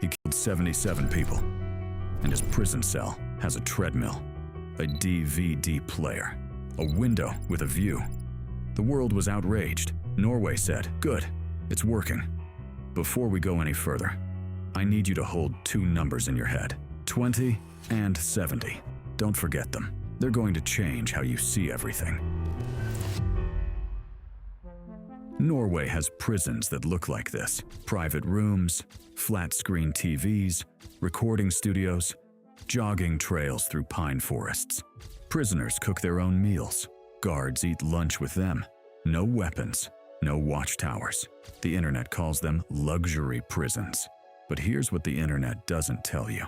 He killed 77 people, and his prison cell has a treadmill, a DVD player, a window with a view. The world was outraged. Norway said, "Good, it's working." Before we go any further, I need you to hold two numbers in your head, 20 and 70. Don't forget them. They're going to change how you see everything. Norway has prisons that look like this: private rooms, flat-screen TVs, recording studios, jogging trails through pine forests. Prisoners cook their own meals. Guards eat lunch with them. No weapons, no watchtowers. The internet calls them luxury prisons. But here's what the internet doesn't tell you.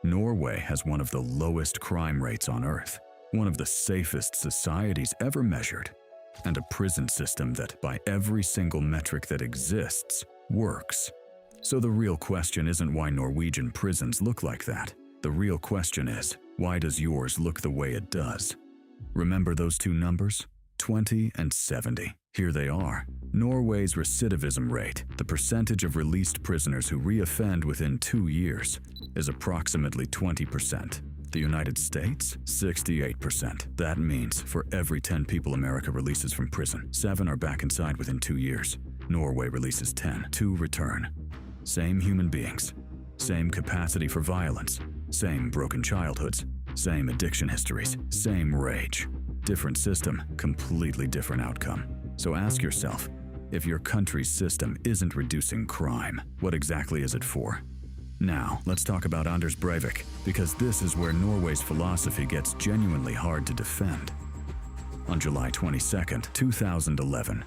Norway has one of the lowest crime rates on Earth, one of the safest societies ever measured, and a prison system that, by every single metric that exists, works. So the real question isn't why Norwegian prisons look like that. The real question is, why does yours look the way it does? Remember those two numbers? 20 and 70. Here they are. Norway's recidivism rate, the percentage of released prisoners who reoffend within 2 years, is approximately 20%. The United States, 68%. That means for every 10 people America releases from prison, 7 are back inside within 2 years. Norway releases 10. 2 return. Same human beings. Same capacity for violence. Same broken childhoods. Same addiction histories. Same rage. Different system, completely different outcome. So ask yourself, if your country's system isn't reducing crime, what exactly is it for? Now, let's talk about Anders Breivik, because this is where Norway's philosophy gets genuinely hard to defend. On July 22, 2011,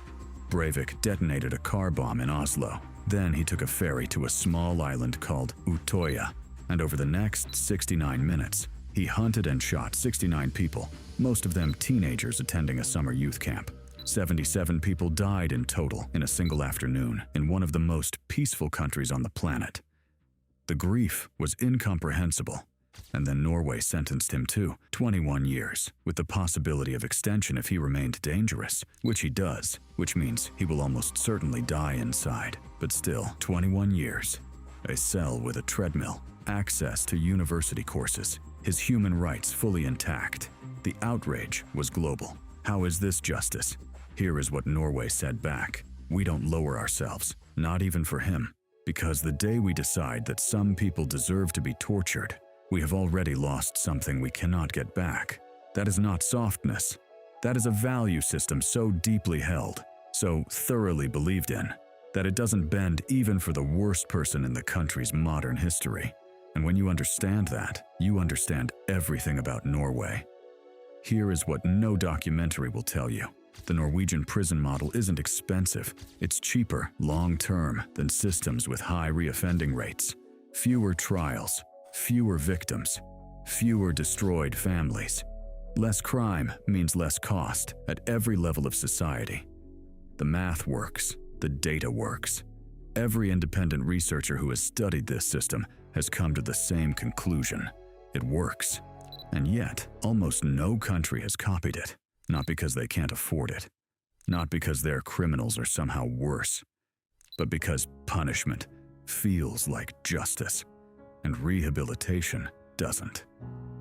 Breivik detonated a car bomb in Oslo. Then he took a ferry to a small island called Utøya, and over the next 69 minutes, he hunted and shot 69 people, most of them teenagers attending a summer youth camp. 77 people died in total in a single afternoon in one of the most peaceful countries on the planet. The grief was incomprehensible, and then Norway sentenced him to 21 years, with the possibility of extension if he remained dangerous, which he does, which means he will almost certainly die inside. But still, 21 years. A cell with a treadmill, access to university courses, his human rights fully intact. The outrage was global. How is this justice? Here is what Norway said back. We don't lower ourselves, not even for him. Because the day we decide that some people deserve to be tortured, we have already lost something we cannot get back. That is not softness. That is a value system so deeply held, so thoroughly believed in, that it doesn't bend even for the worst person in the country's modern history. And when you understand that, you understand everything about Norway. Here is what no documentary will tell you. The Norwegian prison model isn't expensive. It's cheaper, long-term, than systems with high reoffending rates. Fewer trials, fewer victims, fewer destroyed families. Less crime means less cost at every level of society. The math works, the data works. Every independent researcher who has studied this system has come to the same conclusion. It works. And yet, almost no country has copied it. Not because they can't afford it. Not because their criminals are somehow worse. But because punishment feels like justice, and rehabilitation doesn't.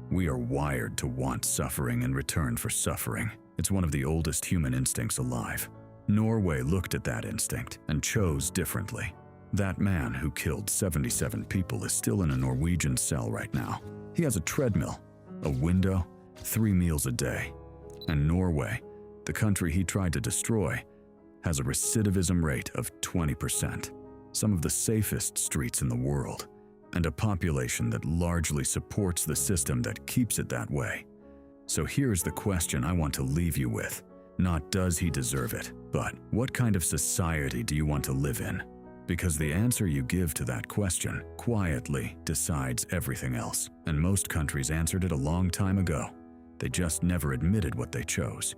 We are wired to want suffering in return for suffering. It's one of the oldest human instincts alive. Norway looked at that instinct and chose differently. That man who killed 77 people is still in a Norwegian cell right now. He has a treadmill, a window, 3 meals a day. And Norway, the country he tried to destroy, has a recidivism rate of 20%, some of the safest streets in the world, and a population that largely supports the system that keeps it that way. So here's the question I want to leave you with. Not does he deserve it, but what kind of society do you want to live in? Because the answer you give to that question quietly decides everything else. And most countries answered it a long time ago. They just never admitted what they chose.